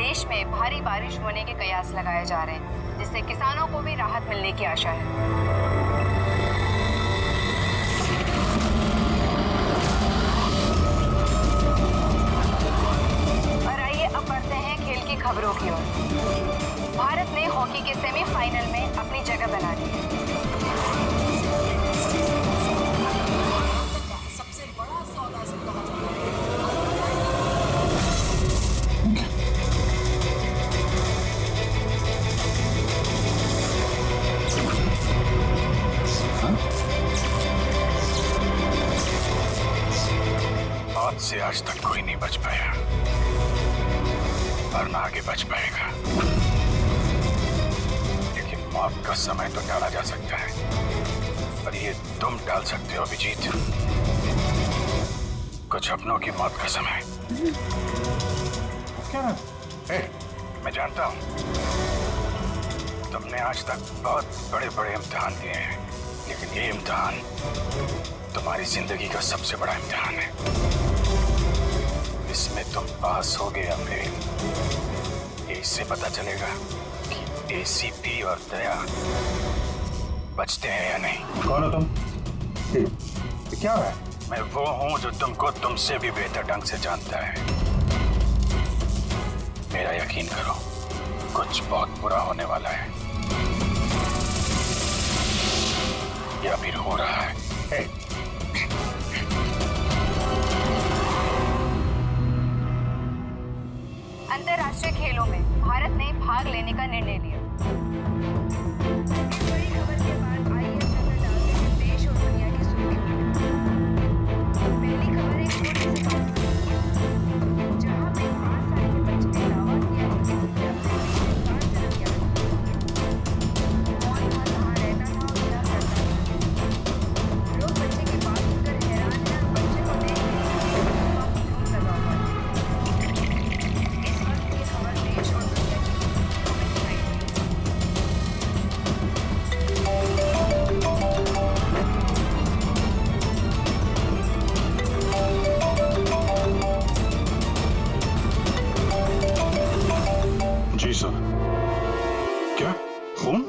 प्रदेश में भारी बारिश होने के कयास लगाए जा रहे हैं, जिससे किसानों को भी राहत मिलने की आशा है। और आइए अब बढ़ते हैं खेल की खबरों की ओर। भारत ने हॉकी के सेमीफाइनल में अपनी जगह बना ली है। सबसे बड़ा सौदा से कहा जाता है। मौत से आज तक कोई नहीं बच पाया और ना आगे बच पाएगा, लेकिन मौत का समय तो टाला जा सकता है, पर ये तुम टाल सकते हो अभिजीत। कुछ अपनों की मौत का समय। क्या? मैं जानता हूं तुमने आज तक बहुत बड़े बड़े इम्तिहान दिए हैं, लेकिन ये इम्तिहान तुम्हारी जिंदगी का सबसे बड़ा इम्तिहान है। इसमें तुम पास होगे या फेल, इससे पता चलेगा कि एसीपी और दया बचते हैं या नहीं। कौन हो तुम? क्या है? मैं वो हूं जो तुमको तुमसे भी बेहतर ढंग से जानता है। मेरा यकीन करो, कुछ बहुत बुरा होने वाला है या फिर हो रहा है। अंतर्राष्ट्रीय खेलों में भारत ने भाग लेने का निर्णय लिया। इस बड़ी खबर के बाद आइए नजर डालते हैं देश और दुनिया की सुर्खियों में। पहली खबर एक छोटे से गांव से, जहां पे 5 साल के बच्चे ने दावा किया कि उसे अपने परिवार से जन्म किया था। कौन था, कहाँ रहता था और क्या करता था। लोग बच्चे की बात सुनकर हैरान हैं और बच्चे को देख के लगा हुआ है। इस वक्त ये खबर देश और दुनिया की सुर्खियों में दिखाई दी। जी सर। क्या खून?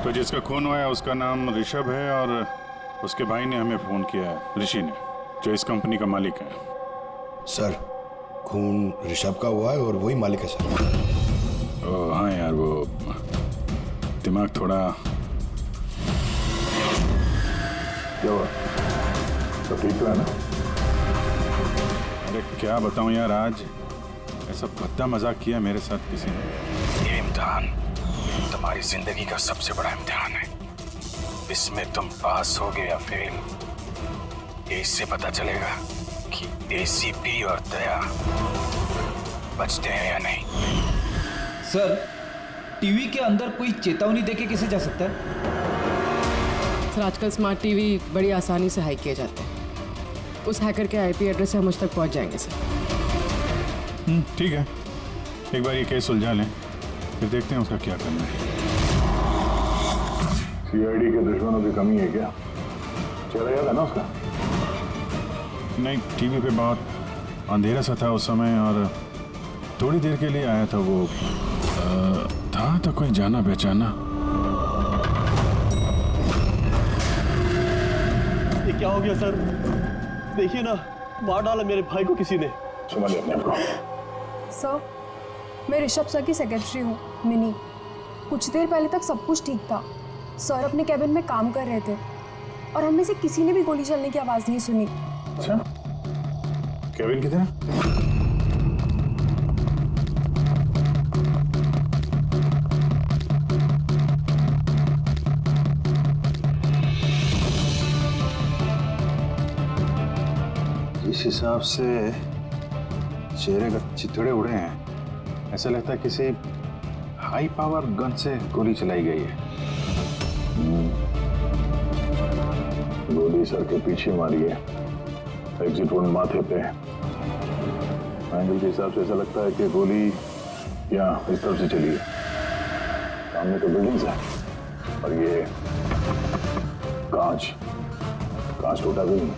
तो जिसका खून हुआ है उसका नाम ऋषभ है और उसके भाई ने हमें फोन किया है, ऋषि ने, जो इस कंपनी का मालिक है। सर, खून ऋषभ का हुआ है और वही मालिक है सर। ओह हाँ यार, वो दिमाग थोड़ा। क्या हुआ? तो ठीक तो है ना? अरे क्या बताऊं यार, आज ऐसा भद्दा मजाक किया मेरे साथ किसी ने। ये इम्तिहान तुम्हारी जिंदगी का सबसे बड़ा इम्तिहान है। इसमें तुम पास होगे या फेल, इससे पता चलेगा कि एसीपी और दया बचते हैं या नहीं। सर, टीवी के अंदर कोई चेतावनी देके कैसे जा सकता है? सर, आजकल स्मार्ट टीवी बड़ी आसानी से हैक किए जाते हैं। उस हैकर के आईपी एड्रेस से हम मुझ तक पहुंच जाएंगे सर। ठीक है, एक बार ये केस सुलझा लें, फिर देखते हैं उसका क्या करना है। सीआईडी के दुश्मनों की कमी है क्या? चला गया था ना उसका? नहीं, टीवी पे बहुत अंधेरा सा था उस समय और थोड़ी देर के लिए आया था वो। था तो कोई जाना पहचाना। ये क्या हो गया सर? देखिए ना, मार डाला मेरे भाई को किसी ने। संभालिए अपने आप को। सर, मैं ऋषभ सर की सेक्रेटरी हूँ, मिनी। कुछ देर पहले तक सब कुछ ठीक था। सर अपने कैबिन में काम कर रहे थे और हम में से किसी ने भी गोली चलने की आवाज़ नहीं सुनी। अच्छा, केविन किधर है? इस हिसाब से चेहरे का चिथड़े उड़े हैं, ऐसा लगता है किसी हाई पावर गन से गोली चलाई गई है। गोली सर के पीछे मारी है, एग्जिट वोन माथे पे। एंगल के हिसाब से ऐसा लगता है कि गोली यहाँ इस तरफ से चलिए, सामने तो बिल्डिंग्स है और ये कांच टूटा भी नहीं।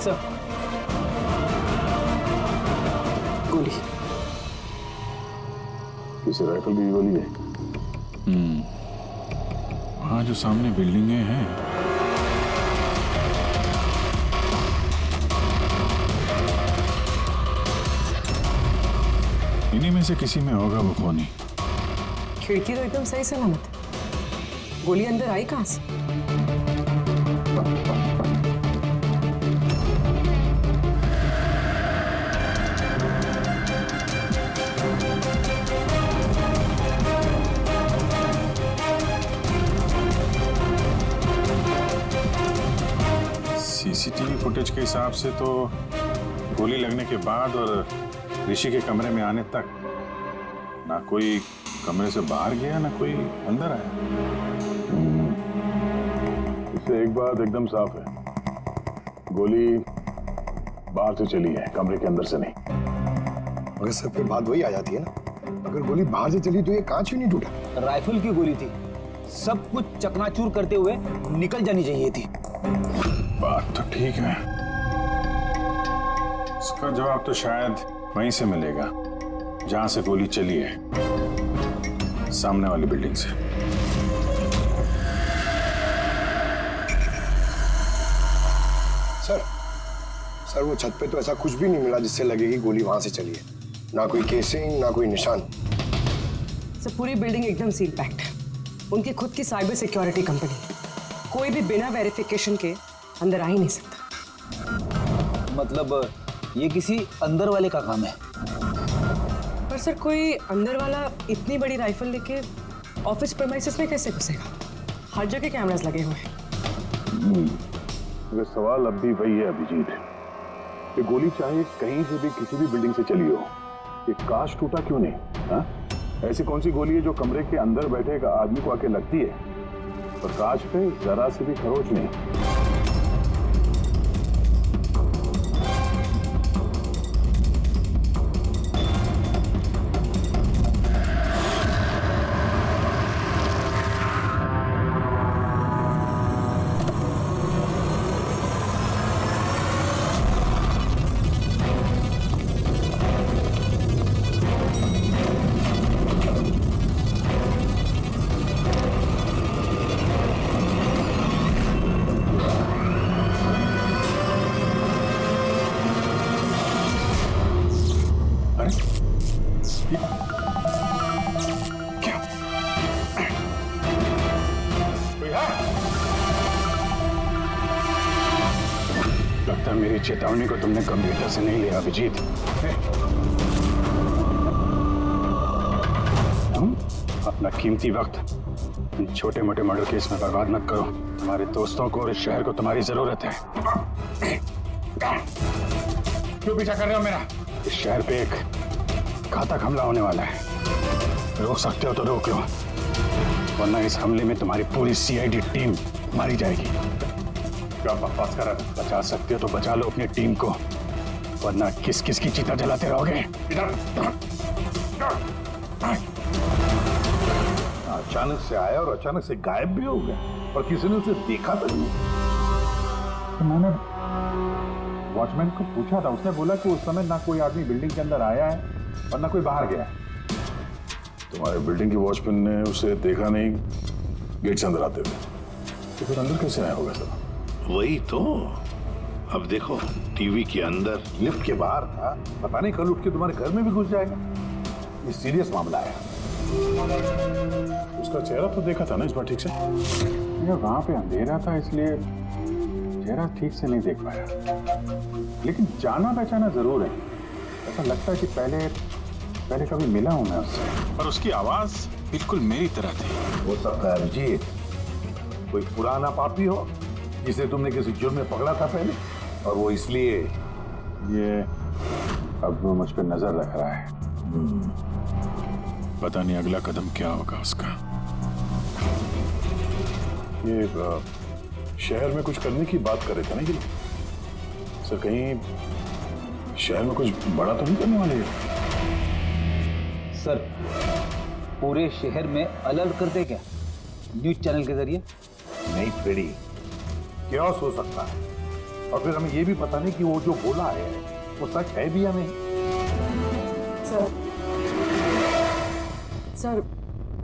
सर, गोली। किसी राइफल की गोली है? वहाँ जो सामने बिल्डिंगें हैं, इन्हीं में से किसी में होगा वो खूनी। खिड़की तो एकदम सही सलामत है, गोली अंदर आई कहाँ से? सीसीटीवी फुटेज के हिसाब से तो गोली लगने के बाद और ऋषि के कमरे में आने तक ना कोई कमरे से बाहर गया ना कोई अंदर आया। इससे एक बात एकदम साफ है, गोली बाहर से चली है, कमरे के अंदर से नहीं। मगर सर फिर बात वही आ जाती है ना, अगर गोली बाहर से चली तो ये कांच क्यों नहीं टूटा? राइफल की गोली थी, सब कुछ चकनाचूर करते हुए निकल जानी चाहिए थी। बात तो ठीक है, इसका जवाब तो शायद वहीं से मिलेगा जहां से गोली चली है, सामने वाली बिल्डिंग से। सर वो छत पे तो ऐसा कुछ भी नहीं मिला जिससे लगे कि गोली वहां से चली है, ना कोई केसिंग ना कोई निशान। सर पूरी बिल्डिंग एकदम सील पैक्ड है, उनकी खुद की साइबर सिक्योरिटी कंपनी है, कोई भी बिना वेरिफिकेशन के अंदर आ ही नहीं सकता। मतलब ये किसी अंदर वाले का काम है। पर सर कोई अंदर वाला इतनी बड़ी राइफल लेके ऑफिस प्रेमाइसेस में कैसे घुसेगा? हर जगह कैमरास लगे हुए हैं। अगर सवाल अब भी वही है अभिजीत, कि गोली चाहे कहीं से भी किसी भी बिल्डिंग से चली हो, ये कांच टूटा क्यों नहीं? हाँ? ऐसी कौन सी गोली है जो कमरे के अंदर बैठे एक आदमी को आके लगती है और कांच पे जरा से भी खरोच नहीं? लगता है मेरी चेतावनी को तुमने गंभीरता से नहीं लिया अभिजीत। अपना कीमती वक्त इन छोटे मोटे मर्डर केस में बर्बाद मत करो। हमारे दोस्तों को और इस शहर को तुम्हारी जरूरत है। क्यों पीछा कर रहे हो मेरा? इस शहर पे एक घातक हमला होने वाला है, रोक सकते हो तो रोक लो, वरना इस हमले में तुम्हारी पूरी सीआईडी टीम मारी जाएगी। क्या बकवास कर रहे हो? बचा सकते हो तो बचा लो अपनी टीम को, वरना किस किस की चिता जलाते रहोगे। अचानक से आया और अचानक से गायब भी हो गया और किसी ने उसे देखा तक नहीं। तो मैंने वॉचमैन को पूछा था, उसने बोला कि उस समय ना कोई आदमी बिल्डिंग के अंदर आया है और ना कोई बाहर गया है। तुम्हारे बिल्डिंग के वॉचमैन ने उसे देखा नहीं गेट से अंदर आते हुए, तो फिर अंदर कैसे आया होगा सर? वही तो। अब देखो, टीवी के अंदर, लिफ्ट के बाहर था, पता नहीं कल उठ के तुम्हारे घर में भी घुस जाएगा। ये सीरियस मामला है। उसका चेहरा तो देखा था ना इस बार ठीक से? यार वहां पे अंधेरा था, इसलिए चेहरा ठीक से नहीं देख पाया, लेकिन जाना पहचाना जरूर है। ऐसा लगता है कि पहले कभी मिला हूं मैं उससे, पर उसकी आवाज बिल्कुल मेरी तरह थी। हो सकता है अभिजीत कोई पुराना पापी हो जिसे तुमने किसी जुर्म में पकड़ा था पहले, और वो इसलिए ये अब वो मुझ पर नजर रख रहा है। पता नहीं अगला कदम क्या होगा उसका। ये शहर में कुछ करने की बात कर रहे थे ना ये सर, कहीं शहर में कुछ बड़ा तो नहीं करने वाले? सर पूरे शहर में अलर्ट कर दे क्या न्यूज चैनल के जरिए? नहीं फ्रेडी, क्या हो सकता है, और फिर हमें ये भी पता नहीं कि वो जो बोला है वो सच है भी या नहीं। सर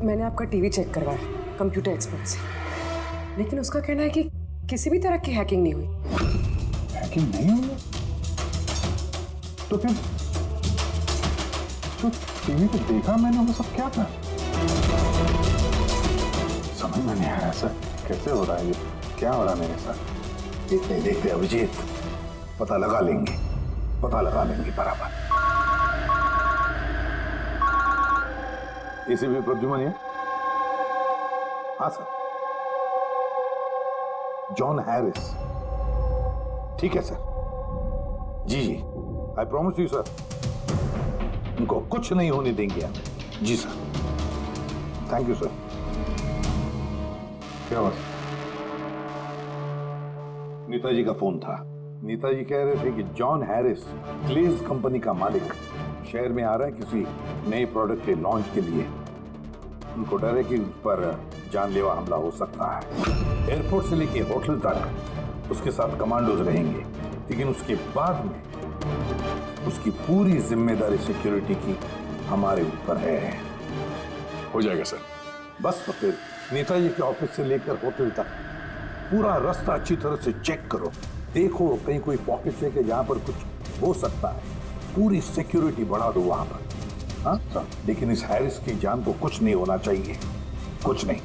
मैंने आपका टीवी चेक करवाया कंप्यूटर एक्सपर्ट से, लेकिन उसका कहना है कि किसी भी तरह की हैकिंग नहीं हुई। हैकिंग नहीं हुई? तो फिर तो टीवी पे देखा मैंने, वो सब क्या था? समझ में नहीं आ रहा सर, कैसे हो रहा है ये, क्या हो रहा है मेरे साथ? देखते अभिजीत, पता लगा लेंगे बराबर। एसीपी प्रद्युमन है? हाँ सर, जॉन हैरिस। ठीक है सर, जी आई प्रॉमिस यू सर, उनको कुछ नहीं होने देंगे हम। जी सर, थैंक यू सर। क्या हुआ? नेताजी का फोन था। नेताजी कह रहे थे कि जॉन हैरिस क्लेज कंपनी का मालिक शहर में आ रहा है किसी नए प्रोडक्ट के लॉन्च के लिए। उनको डर है कि उस पर जानलेवा हमला हो सकता है। एयरपोर्ट से लेके होटल तक उसके साथ कमांडोज रहेंगे, लेकिन उसके बाद में उसकी पूरी जिम्मेदारी सिक्योरिटी की हमारे ऊपर है। हो जाएगा सर। बस तो फिर नेताजी के ऑफिस से लेकर होटल तक पूरा रास्ता अच्छी तरह से चेक करो, देखो कहीं कोई पॉकेट है कि जहां पर कुछ हो सकता है। पूरी सिक्योरिटी बढ़ा दो वहां पर। हाँ सर, लेकिन इस हैरिस की जान को कुछ नहीं होना चाहिए, कुछ नहीं।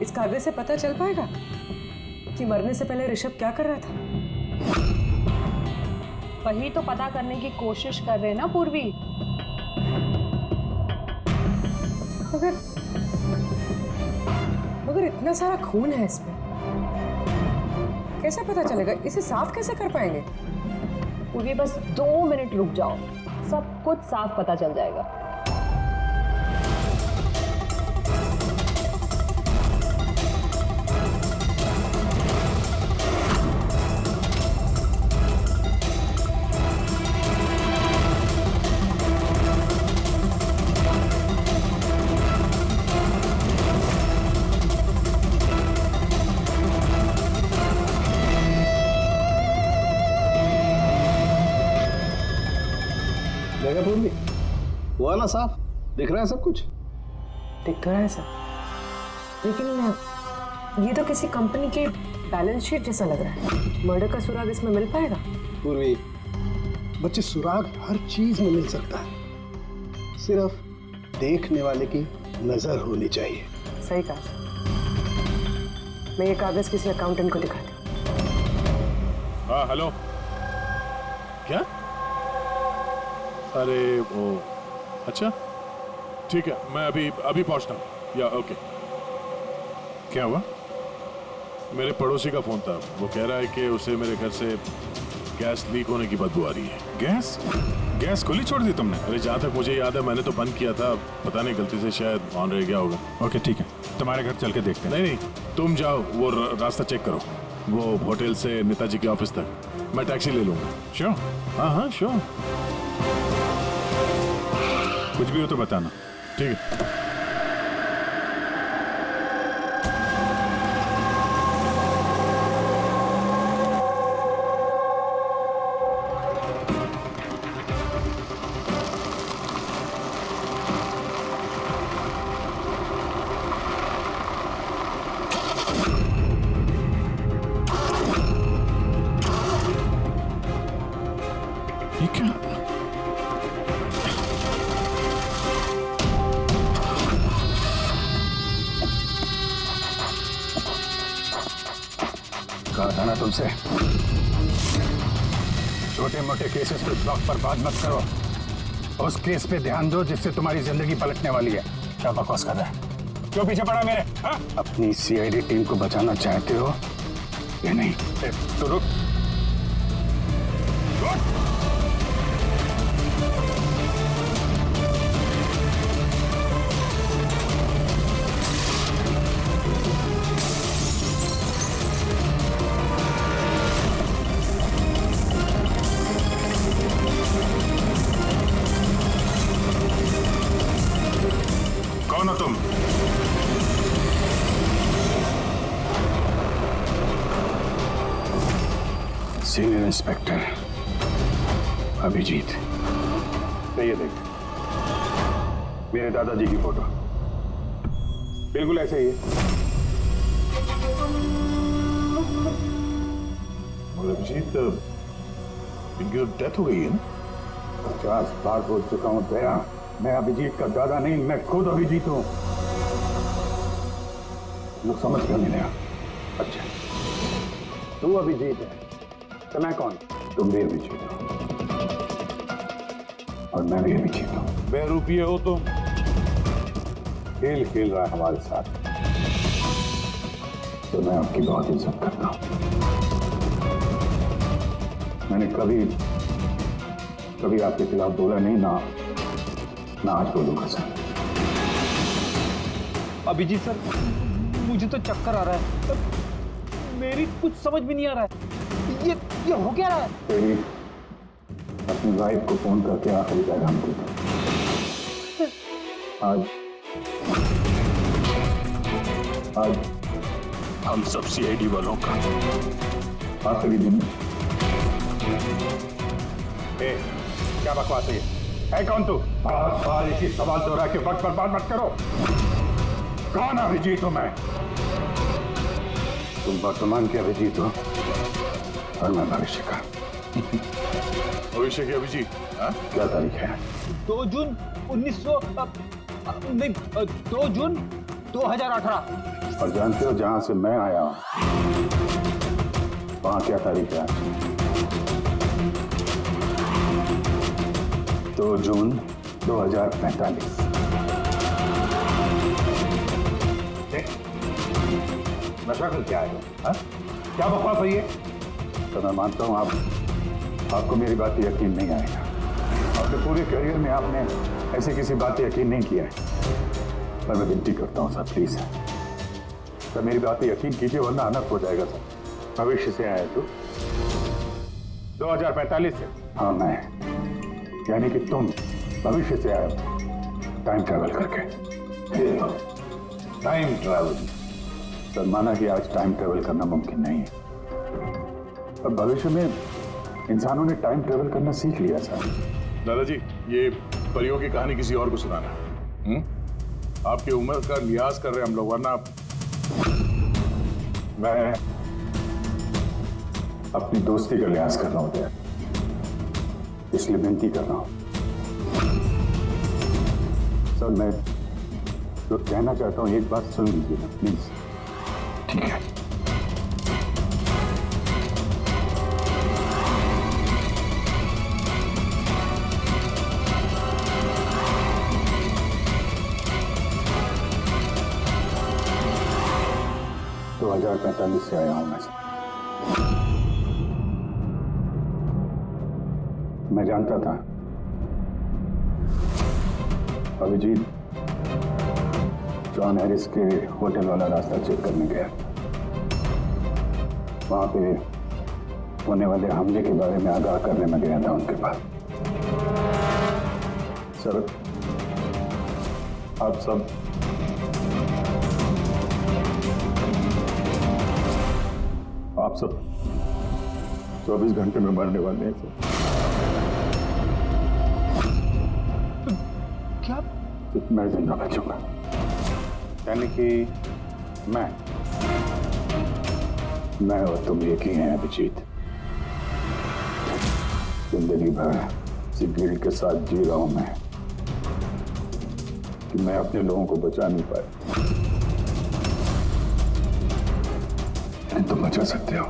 इस कागज से पता चल पाएगा कि मरने से पहले ऋषभ क्या कर रहा था? वही तो पता करने की कोशिश कर रहे हैं ना पूर्वी। मगर इतना सारा खून है इसमें, कैसे पता चलेगा? इसे साफ कैसे कर पाएंगे? पूर्वी बस 2 मिनट रुक जाओ, सब कुछ साफ पता चल जाएगा। हुआ ना साफ? दिख रहा है सब कुछ? दिख तो रहा है सर, लेकिन ये तो किसी कंपनी के बैलेंस शीट जैसा लग रहा है। मर्डर का सुराग इसमें मिल पाएगा? पूर्वी, बच्चे सुराग हर चीज में मिल सकता है, सिर्फ देखने वाले की नजर होनी चाहिए। सही कहा सर। मैं ये कागज किसी अकाउंटेंट को दिखाती हूँ। हाँ हेलो, क्या? अरे वो, अच्छा ठीक है, मैं अभी पहुंचता हूँ। या ओके। क्या हुआ? मेरे पड़ोसी का फोन था, वो कह रहा है कि उसे मेरे घर से गैस लीक होने की बदबू आ रही है। गैस खुली छोड़ दी तुमने? अरे जहाँ तक मुझे याद है मैंने तो बंद किया था, पता नहीं गलती से शायद ऑन रह गया होगा। ओके ठीक है, तुम्हारे घर चल के देखते हैं। नहीं तुम जाओ, वो रास्ता चेक करो, वो होटल से नेताजी के ऑफिस तक। मैं टैक्सी ले लूंगा। श्योर? हाँ श्योर। कुछ भी हो तो बताना। ठीक है। ये क्या? कहा था ना तुमसे, छोटे मोटे केसेस को वक्त पर बात मत करो, उस केस पे ध्यान दो जिससे तुम्हारी जिंदगी पलटने वाली है। क्या बकवास कर रहा है? क्यों पीछे पड़ा मेरे? हा? अपनी सीआईडी टीम को बचाना चाहते हो या नहीं? तो रुक। कौन हो तुम? Senior inspector Abhijeet. ये देख, मेरे दादाजी की फोटो बिल्कुल ऐसे ही है। अभिजीत, इनकी तो डेथ हो गई है ना? 50 बार बोल चुका हूं दया, मैं अभिजीत का दादा नहीं, मैं खुद अभिजीत हूं। लोग समझ क्यों नहीं रहा? अच्छा, तू अभिजीत है तो मैं कौन? तुम भी अभिजीत हो और मैं भी अभिजीत हूं। बेरुपये हो तुम। खेल खेल रहा है हमारे साथ। तो मैं आपकी बहुत इज्जत करता हूं। मैंने कभी आपके खिलाफ बोला नहीं, ना आज बोलूंगा सर। अभिजीत सर, मुझे तो चक्कर आ रहा है, मेरी कुछ समझ भी नहीं आ रहा है। ये हो क्या रहा है? तेरी अपनी वाइफ को फोन करके आखिरी पैगाम दे दो। आज हम सब सीआईडी वालों का आखिरी दिन। क्या बकवास है ये? है कौन तू? बार इसी सवाल दोहरा के वक्त पर बात मत करो। कौन अभिजीत हूं मैं? तुम वर्तमान के अभिजीत हो और मैं भविष्य का। भविष्य के अभिजीत? क्या तारीख है? 2 जून 2 जून 2018। और जानते हो जहां से मैं आया हूं वहां क्या तारीख है? 2 जून 2045। नशा कर क्या है? क्या बकवास है ये? तो मैं मानता हूं आपको मेरी बात पे यकीन नहीं आएगा। अपने पूरे करियर में आपने ऐसी किसी बात पे यकीन नहीं किया है। पर मैं विनती करता हूं सर, प्लीज सर मेरी बात पे यकीन कीजिए वरना अनर्थ हो जाएगा सर। भविष्य से आया तू? 2045 से? हाँ मैं, यानी कि तुम भविष्य से आए हो टाइम ट्रैवल करके। Time travel? सर माना कि आज टाइम ट्रैवल करना मुमकिन नहीं है, अब भविष्य में इंसानों ने टाइम ट्रैवल करना सीख लिया सर। दादाजी, ये परियों की कहानी किसी और को सुनाना है। आपकी उम्र का लिहाज कर रहे हम लोग, वरना मैं अपनी दोस्ती का लिहाज कर रहा हूं, इसलिए विनती कर रहा हूं सर। मैं जो कहना चाहता हूं एक बात सुन लीजिए ना प्लीज। ठीक है। तो 2045 से आया हूं मैं जानता था अभिजीत जॉन हैरिस के होटल वाला रास्ता चेक करने गया। वहां पे होने वाले हमले के बारे में आगाह करने में गया था उनके पास। सर आप सब 24 घंटे में मरने वाले हैं सर। क्या? मैं जिंदा बचूंगा, यानी कि मैं और तुम एक ही हैं अभिजीत। जिंदगी भर इसी गिल्ड के साथ जी रहा हूं मैं कि मैं अपने लोगों को बचा नहीं पाया। तुम बचा सकते हो।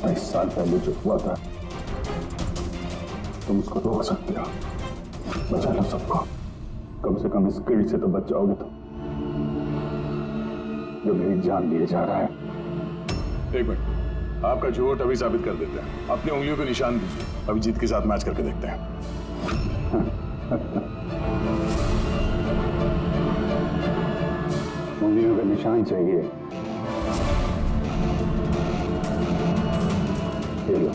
22 साल पहले जो हुआ था, तुम उसको रोक सकते हो, बचा लो सबको। कम से कम इस गिल्ड से तो बच जाओगे तुम, जो मेरी जान लिए जा रहा है। एक मिनट, आपका झूठ अभी साबित कर देते हैं। अपनी उंगलियों को निशान दीजिए, अभिजीत के साथ मैच करके देखते हैं। उंगलियों का निशान चाहिए? ये लो।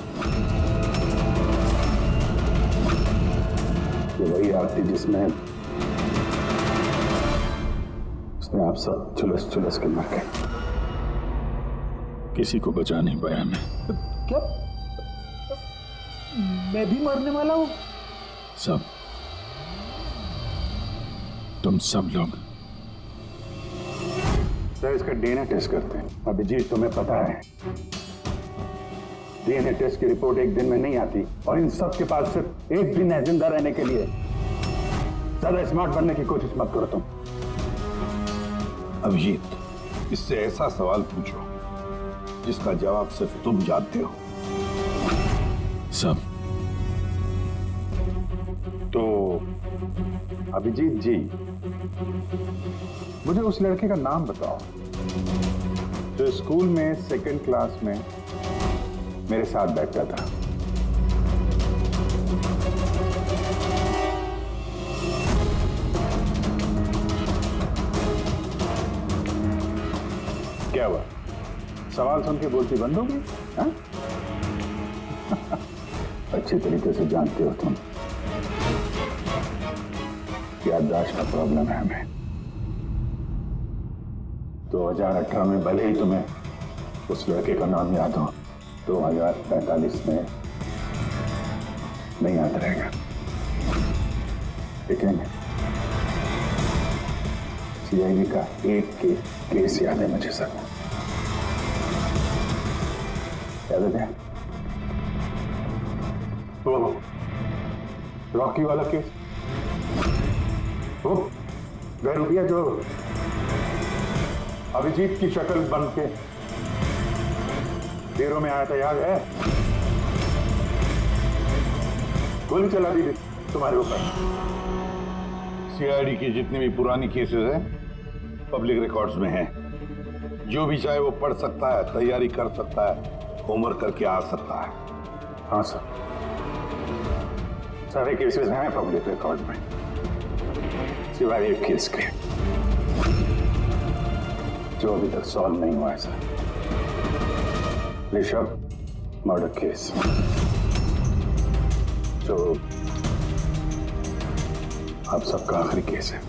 ये वही आरती जिसमें आप सब झुलस के मर गए। किसी को बचा नहीं पाया मैं। क्या मैं भी मरने वाला हूँ? सब, तुम सब लोग। सर, इसका डीएनए टेस्ट करते हैं। अभिजीत, तुम्हें पता है डीएनए टेस्ट की रिपोर्ट एक दिन में नहीं आती, और इन सब के पास सिर्फ एक दिन है जिंदा रहने के लिए। ज्यादा स्मार्ट बनने की कोशिश मत करो तुम। अभिजीत, इससे ऐसा सवाल पूछो जिसका जवाब सिर्फ तुम जानते हो। सब। तो अभिजीत जी, मुझे उस लड़के का नाम बताओ जो स्कूल में सेकंड क्लास में मेरे साथ बैठता था। क्या हुआ? सवाल सुन के बोलती बंद हो गई? हाँ? अच्छे तरीके से जानते हो तुम, याददाश्त का प्रॉब्लम है हमें। 2018 में भले ही तुम्हें उस लड़के का नाम याद हो, 2045 में नहीं याद रहेगा। लेकिन सीआईडी का एक केस याद है मुझे सर। याद है वो रॉकी वाला केस, वो गैरुपिया जो अभिजीत की शक्ल बन के डेरों में आया था, याद है? गोली चला दी तुम्हारे ऊपर। सीआईडी की जितनी भी पुरानी केसेस हैं पब्लिक रिकॉर्ड्स में हैं। जो भी चाहे वो पढ़ सकता है, तैयारी कर सकता है, होमवर्क करके आ सकता है। हाँ सर, सारे केसेस हैं पब्लिक रिकॉर्ड में, सिवाय एक केस के जो अभी तक सॉल्व नहीं हुआ है सर। ऋषभ मर्डर केस, जो आप सबका आखिरी केस है।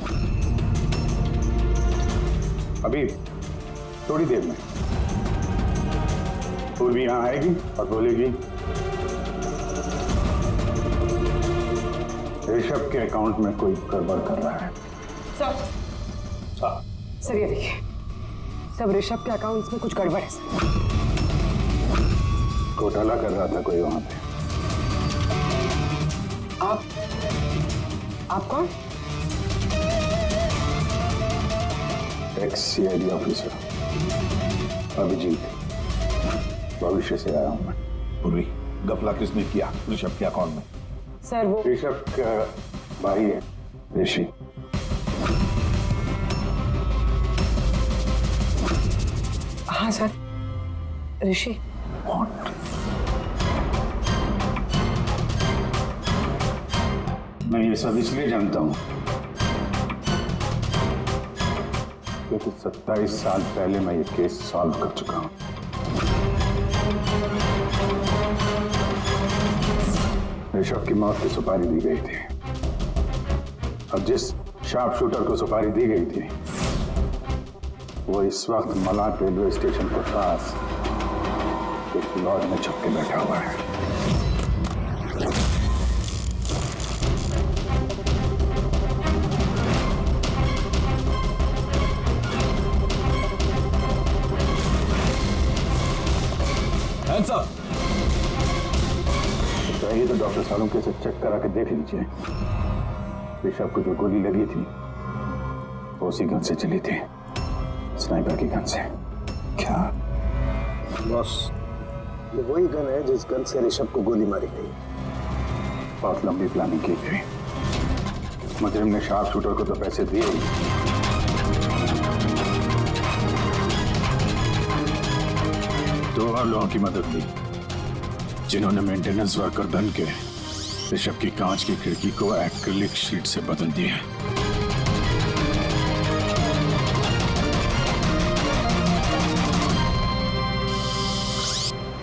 अभी थोड़ी देर में पूर्वी यहां आएगी और बोलेगी ऋषभ के अकाउंट में कोई गड़बड़ कर रहा है। सर ये देखिए, सब ऋषभ के अकाउंट्स में कुछ गड़बड़ है सर। घोटाला कर रहा था कोई वहां पे। आप कौन? एक्स सीआईडी ऑफिसर अभिजीत, भविष्य से आया हूं मैं। पूर्वी, गफला किसने किया ऋषभ के अकाउंट में? सर वो ऋषभ का भाई है ऋषि। हाँ सर, ऋषि। मैं ये सब इसलिए जानता हूं क्योंकि 27 साल पहले मैं ये केस सॉल्व कर चुका हूं। ऋषभ की मौत की सुपारी दी गई थी। अब जिस शार्प शूटर को सुपारी दी गई थी वो इस वक्त मलाट रेलवे स्टेशन के पास एक लॉज में छुप के बैठा हुआ है। चाहिए तो डॉक्टर सालुंके से चेक करा के देख लीजिए। ऋषभ को जो गोली लगी थी वो उसी गन से चली थी, स्नाइपर की गन से। क्या बॉस, ये वही गन है जिस गन से ऋषभ को गोली मारी गई। बहुत लंबी प्लानिंग की गई। मुजरिम ने शार्प शूटर को तो पैसे दिए ही, दो और लोगों की मदद ली जिन्होंने मेंटेनेंस वर्कर बन के ऋषभ की कांच की खिड़की को एक्रिलिक शीट से बदल दिया।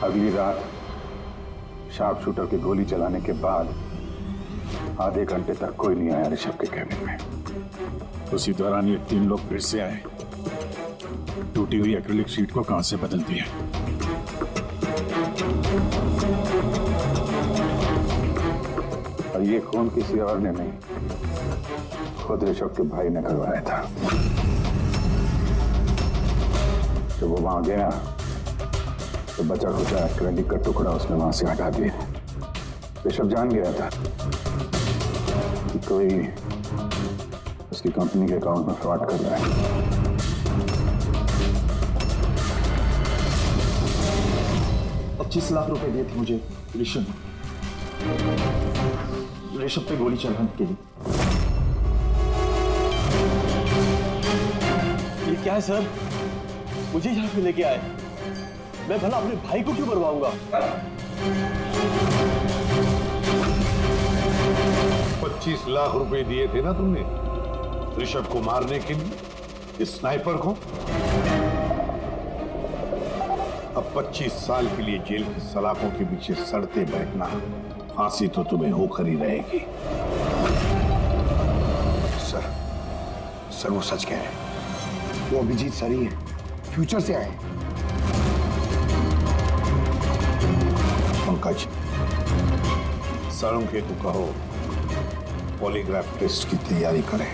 अगली रात शार्प शूटर की गोली चलाने के बाद आधे घंटे तक कोई नहीं आया ऋषभ के कैबिन में। उसी दौरान ये 3 लोग फिर से आए, टूटी हुई एक्रिलिक शीट को कांच से बदल दिया। और ये खून किसी और ने नहीं, खुद ऋषभ के भाई ने करवाया था। जब वो वहां गया तो बचा खुचा एक्रिलिक का टुकड़ा उसने वहां से हटा दिया। ऋषभ जान गया था कि कोई उसकी कंपनी के अकाउंट में फ्रॉड कर रहा है। 25 लाख रुपए दिए थे मुझे ऋषभ पे गोली चलाने के लिए। ये क्या है सर? मुझे यहाँ पे लेके आए, मैं भला अपने भाई को क्यों मरवाऊंगा? 25 लाख रुपए दिए थे ना तुमने ऋषभ को मारने के लिए, इस स्नाइपर को। अब 25 साल के लिए जेल की सलाखों के पीछे सड़ते बैठना, फांसी तो तुम्हें होकर ही रहेगी। सर वो सच कह रहे हैं। वो अभिजीत सर ही है, फ्यूचर से आए हैं। पंकज, साळुंखे को कहो पॉलीग्राफ टेस्ट की तैयारी करें।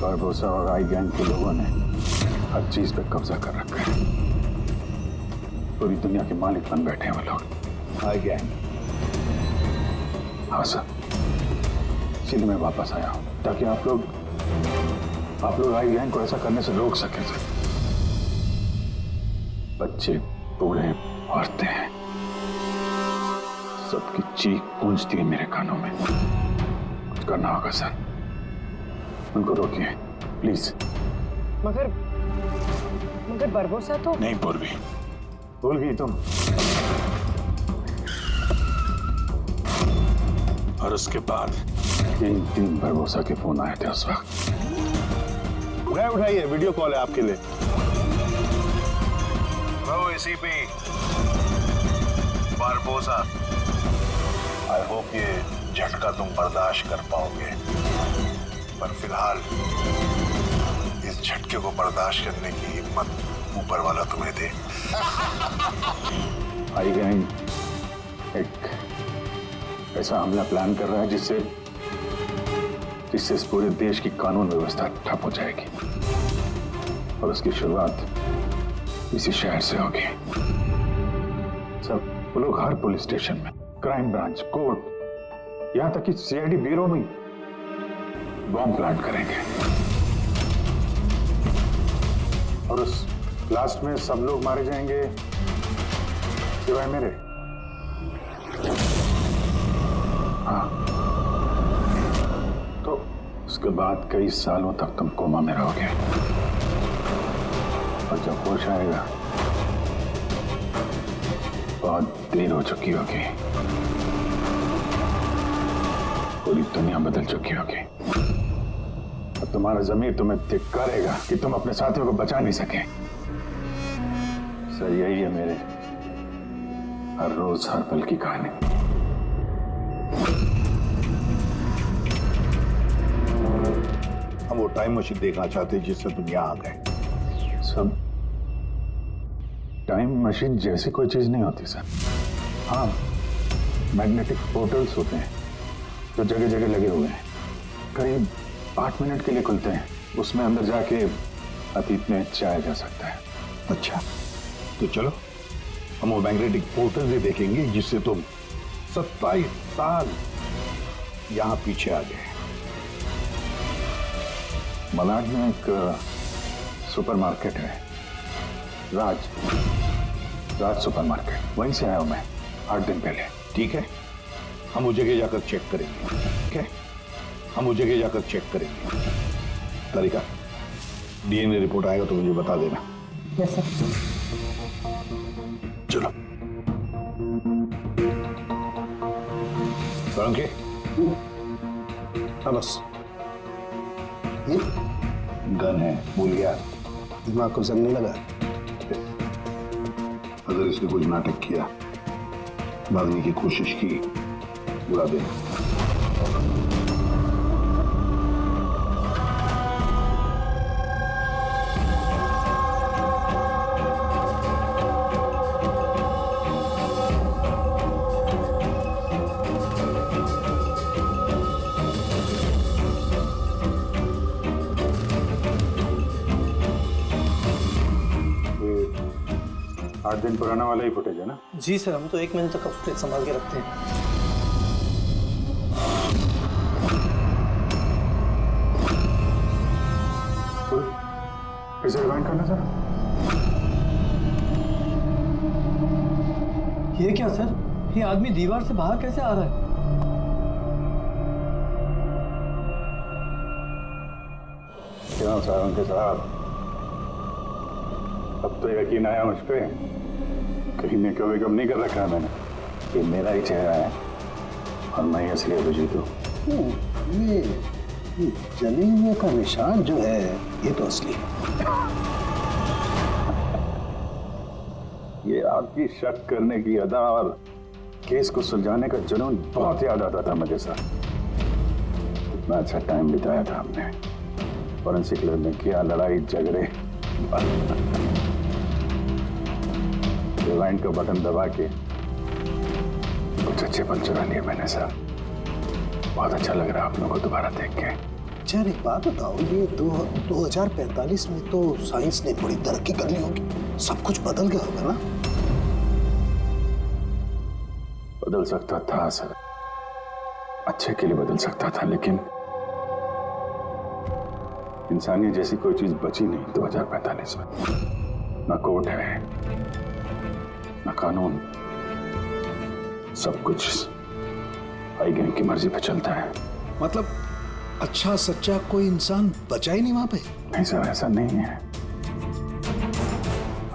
बारबोसा और आई गैंग के लोगों ने हर चीज पे कब्जा कर रखा है। पूरी दुनिया के मालिक बन बैठे हैं वो लोग। आई गैंग? हाँ सर, इसलिए मैं वापस आया हूं ताकि आप लोग आई गैंग को ऐसा करने से रोक सकें सर। बच्चे, बूढ़े, औरतें, सबकी चीख गूंजती है मेरे कानों में। कुछ करना होगा सर, उनको रोकिए प्लीज। मगर बरबोसा तो नहीं पूर्वी, भूल गई तुम। और उसके बाद 3 बरबोसा के फोन आए थे उस वक्त। मैं उठाइए, वीडियो कॉल है आपके लिए। रहो एसीपी बारबोसा, आई होप ये झटका तुम बर्दाश्त कर पाओगे, पर फिलहाल इस झटके को बर्दाश्त करने की हिम्मत ऊपर वाला तुम्हें दे। आई गैंग एक ऐसा हमला प्लान कर रहा है जिससे इस पूरे देश की कानून व्यवस्था ठप हो जाएगी, और उसकी शुरुआत इसी शहर से होगी। सब वो लोग हर पुलिस स्टेशन में, क्राइम ब्रांच, कोर्ट, यहां तक कि सीआईडी ब्यूरो में बॉम्ब प्लांट करेंगे, और उस ब्लास्ट में सब लोग मारे जाएंगे सिवाय मेरे। हाँ, तो उसके बाद कई सालों तक तुम कोमा में रहोगे, और जब होश आएगा बहुत देर हो चुकी होगी, पूरी दुनिया बदल चुकी होगी। अब तुम्हारा ज़मीर तुम्हें धिक्कारेगा कि तुम अपने साथियों को बचा नहीं सके। सर यही है हर रोज हर पल की कहानी। हम वो टाइम मशीन देखना चाहते हैं जिससे तुम यहाँ आ गए। सब टाइम मशीन जैसी कोई चीज नहीं होती सर। हाँ, मैग्नेटिक पोर्टल्स होते हैं जो जगह जगह लगे हुए हैं, करीब 8 मिनट के लिए खुलते हैं। उसमें अंदर जाके अतीत में जाया जा सकता है। अच्छा, तो चलो हम वो मैग्नेटिक पोर्टल भी देखेंगे जिससे तुम 27 साल यहाँ पीछे आ गए। मलाड में एक सुपरमार्केट है, राज सुपरमार्केट, वहीं से आया हूं मैं 8 दिन पहले। ठीक है, हम वो जगह जाकर चेक करेंगे। ठीक है, हम वो जगह जाकर चेक करेंगे। तारिका, डीएनए रिपोर्ट आएगा तो मुझे बता देना। Yes sir. चलो सोलंकी। हाँ बस, ये गन है, भूल गया? दिमाग को जंग नहीं लगा। अगर इसने कुछ नाटक किया, भागने की कोशिश की, बुरा देना। ये 8 दिन पुराना वाला ही फुटेज है ना? जी सर, हम तो 1 महीने तक का फुटेज संभाल के रखते हैं। इसे रिवाइंड करना सर। ये क्या सर? ये आदमी दीवार से बाहर कैसे आ रहा है? क्यों साहब के साहब, अब तो यकीन आया मुझ पे। कहीं ने कभी कम नहीं कर रखा है मैंने। ये मेरा ही चेहरा है और मैं ही असली अभिजीत हूँ। ये जले हुए का निशान जो है ये तो असली है। ये आपकी शक करने की अदा और केस को सुलझाने का जुनून बहुत याद आता था मुझे सर। इतना अच्छा टाइम बिताया था हमने फॉरेंसिक लैब में, किया लड़ाई झगड़े। रिवाइंड का बटन दबा के कुछ अच्छे पल चुरा लिए मैंने सर। बहुत अच्छा लग रहा है आप लोगों को दोबारा देख के। अच्छा, एक बात बताओ, ये 2045 में तो साइंस ने बड़ी तरक्की कर ली होगी, सब कुछ बदल गया होगा ना? बदल सकता था सर, अच्छे के लिए बदल सकता था, लेकिन इंसानियत जैसी कोई चीज बची नहीं 2045 में। न कोर्ट है, न कानून, सब कुछ हाई गैंग की मर्जी पे चलता है। मतलब अच्छा सच्चा कोई इंसान बचा ही नहीं वहां पे? नहीं सर, ऐसा नहीं है।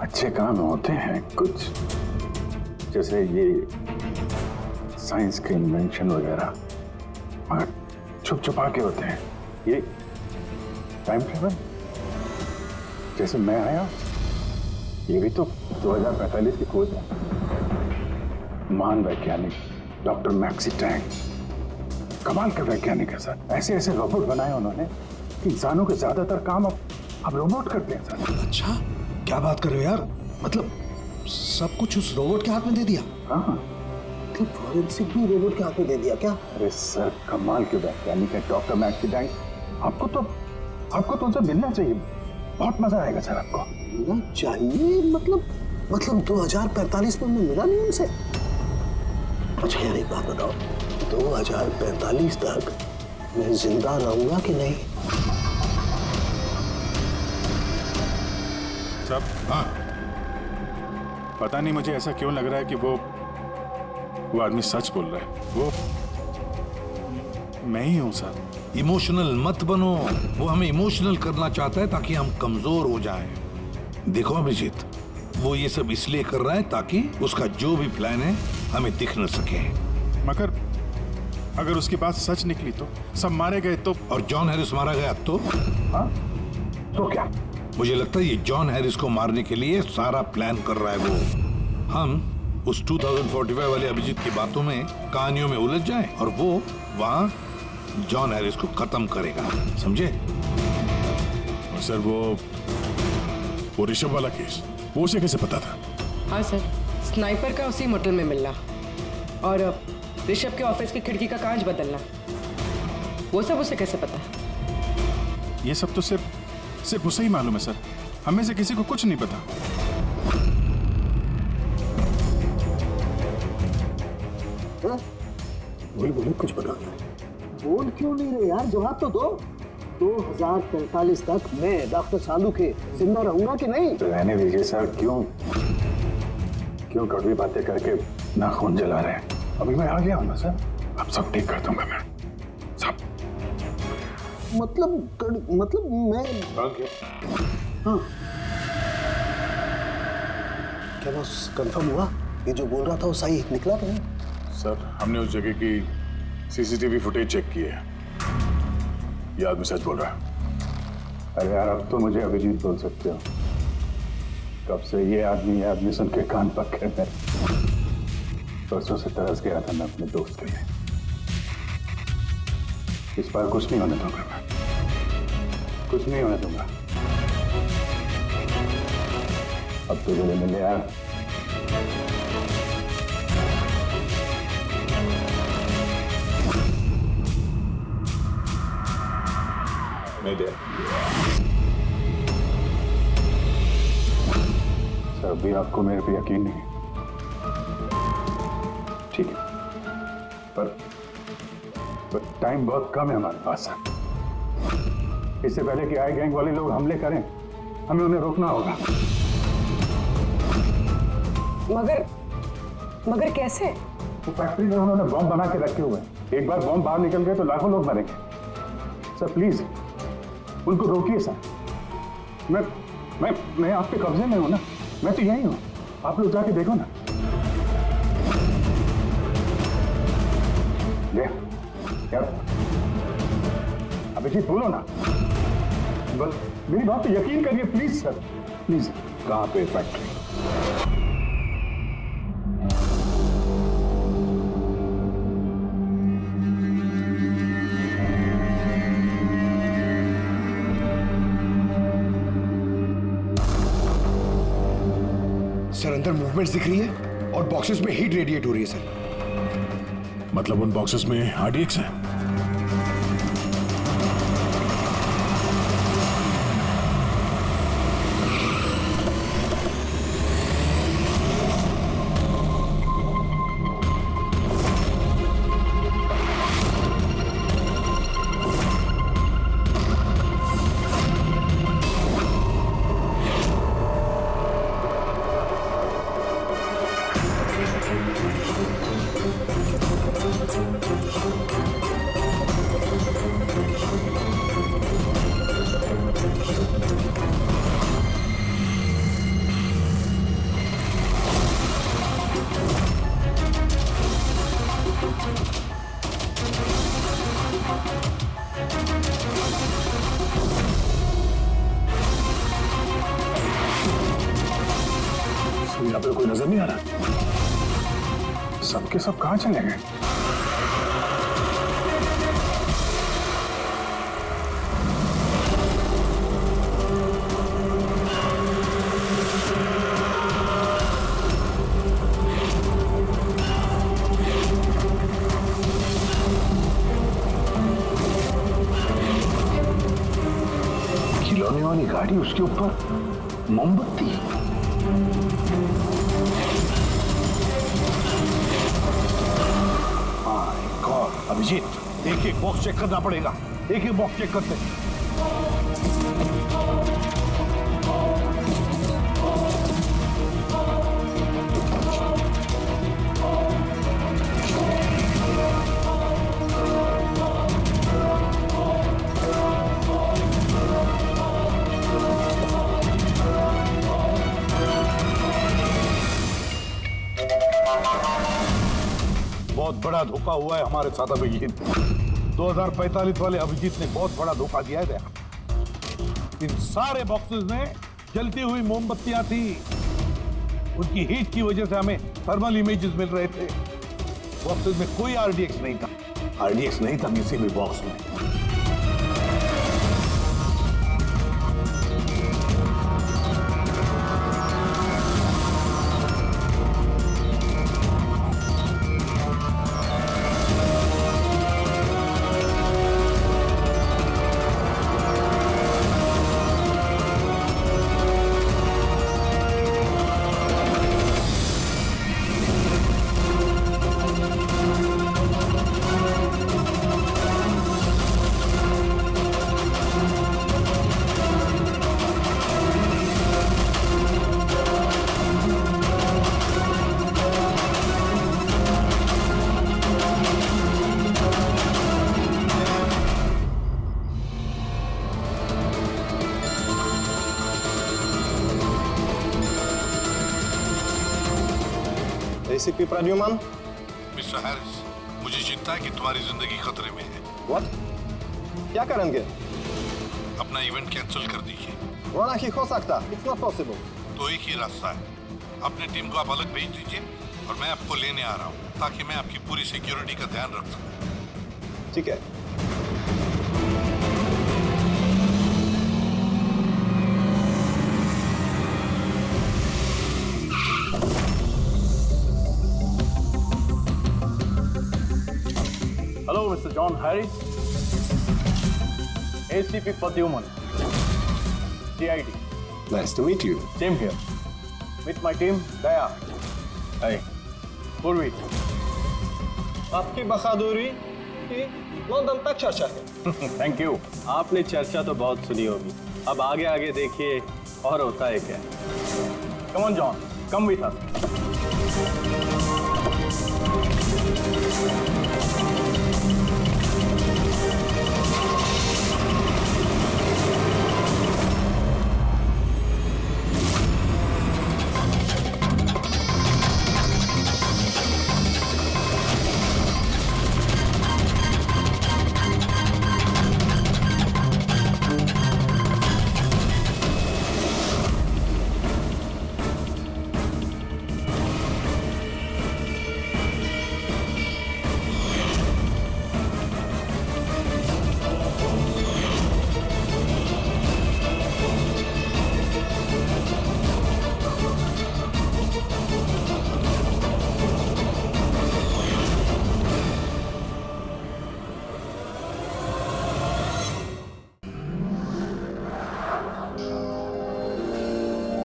अच्छे काम होते हैं कुछ, जैसे ये साइंस के इन्वेंशन वगैरह, मगर छुप छुपा के होते हैं। ये टाइम ट्रेवल, जैसे मैं आया, ये भी तो 2045 की खोज है। महान वैज्ञानिक डॉक्टर मैक्सी टैंक, कमाल का वैज्ञानिक है सर। ऐसे ऐसे रोबोट बनाए उन्होंने कि इंसानों के ज्यादातर काम अब रोबोट करते हैं सर। अच्छा, क्या बात कर रहे हो यार? मतलब सब कुछ उस रोबोट के हाथ में दे दिया? हाँ, मतलब फॉरेंसिक भी रोबोट के हाथ में दे दिया क्या? अरे सर, कमाल के वैज्ञानिक है डॉक्टर मैक्सी टैंक। आपको तो उनसे मिलना चाहिए, बहुत मजा आएगा सर आपको। मिलना चाहिए? मतलब 2045 में मैं मिला नहीं उनसे? अच्छा यार, एक बात बताओ, 2045 तक मैं जिंदा रहूंगा कि नहीं? सब हाँ, पता नहीं मुझे ऐसा क्यों लग रहा है कि वो आदमी सच बोल रहा है। वो मैं ही हूं सर। इमोशनल मत बनो, वो हमें इमोशनल करना चाहता है ताकि हम कमजोर हो जाएं। देखो अभिजीत, वो ये सब इसलिए कर रहा है ताकि उसका जो भी प्लान है हमें दिख न सके। मगर अगर उसकी बात सच निकली तो सब मारे गए तो? और जॉन हैरिस मारा गया तो? हाँ, तो क्या? मुझे लगता है ये जॉन हैरिस को मारने के लिए सारा प्लान कर रहा है वो। हम उस 2045 वाले अभिजीत की बातों में, कहानियों में उलझ जाए और वो वहां जॉन हैरिस को खत्म करेगा, समझे? सर वो ऋषभ वाला केस, वो उसे कैसे पता था? हाँ सर, स्नाइपर का उसी मोटल में मिलना और ऋषभ के ऑफिस की खिड़की का कांच बदलना, वो सब उसे कैसे पता? ये सब तो सिर्फ उसे ही मालूम है सर, हमें से किसी को कुछ नहीं पता। बोल कुछ बता। बोल क्यों नहीं रहे यार, जवाब तो दो। 2045 तक मैं डॉक्टर सालू के जिंदा रहूंगा कि नहीं? तो रहने दीजिए सर, क्यों कड़वी बातें करके नाखून जला रहे हैं? अभी मैं आ गया हूँ ना सर, अब सब ठीक कर दूंगा मैं, सब। मतलब मैं हाँ, क्या बस कंफर्म हुआ? ये जो बोल रहा था वो सही निकला तो नहीं? सर हमने उस जगह की सीसीटीवी फुटेज चेक की है, ये आदमी सच बोल रहा है। अरे यार अब तो मुझे अभिजीत बोल सकते हो, कब से ये आदमी सुन के कान पक्के में। परसों से तरस गया था मैं अपने दोस्त के लिए। इस बार कुछ नहीं होने दूंगा मैं, कुछ नहीं होने दूंगा। अब तो जो मिले यार, मैं दे सर, अभी आपको मेरे पे यकीन नहीं है, ठीक है, पर टाइम बहुत कम है हमारे पास। इससे पहले कि आए गैंग वाले लोग हमले करें, हमें उन्हें रोकना होगा। मगर कैसे? वो फैक्ट्री में उन्होंने बॉम्ब बना के रखे हुए हैं, एक बार बॉम्ब बाहर निकल गए तो लाखों लोग मरेंगे। सर प्लीज उनको रोकिए सर। मैं आपके कब्जे में हूं ना, मैं तो यही हूं, आप लोग जाके देखो ना। यार अभिजीत बोलो ना, बस मेरी बात पे यकीन करिए प्लीज सर, प्लीज। कहाँ पे फैक्ट्री? सर अंदर मूवमेंट्स दिख रही है और बॉक्सेस में हीट रेडिएट हो रही है सर। मतलब उन बॉक्सेस में RDX है? यहाँ पे कोई नजर नहीं आ रहा, सबके सब कहाँ चले गए? खिलौने वाली गाड़ी, उसके ऊपर मोमबत्ती। अभिजीत, एक एक बॉक्स चेक करना पड़ेगा, एक एक बॉक्स चेक करते। बहुत बड़ा धोखा हुआ है हमारे साथ अभिजीत। 2045 वाले अभिजीत ने बहुत बड़ा धोखा दिया है। इन सारे बॉक्सेस में जलती हुई मोमबत्तियां थी। उनकी हीट की वजह से हमें थर्मल इमेजेस मिल रहे थे। बॉक्सेस में कोई आरडीएक्स नहीं था। आरडीएक्स नहीं था किसी भी बॉक्स में। एसीपी प्रद्युमन, मिस्टर हैरिस, मुझे चिंता है कि तुम्हारी जिंदगी खतरे में है। व्हाट? क्या करेंगे? अपना इवेंट कैंसिल कर दीजिए। वो नहीं हो सकता। It's not possible. तो एक ही रास्ता है, अपनी टीम को आप अलग भेज दीजिए और मैं आपको लेने आ रहा हूँ ताकि मैं आपकी पूरी सिक्योरिटी का ध्यान रख सकूं। ठीक है। Hello, Mr. John Harris. ACP Pradyuman. CID. Nice to meet you. Same here. With my team, Daya. Hey. Purvi. आपकी बहादुरी की लंदन तक चर्चा है। Thank you. आपने चर्चा तो बहुत सुनी होगी। अब आगे आगे देखिए और होता है क्या। Come on, John. Come with us.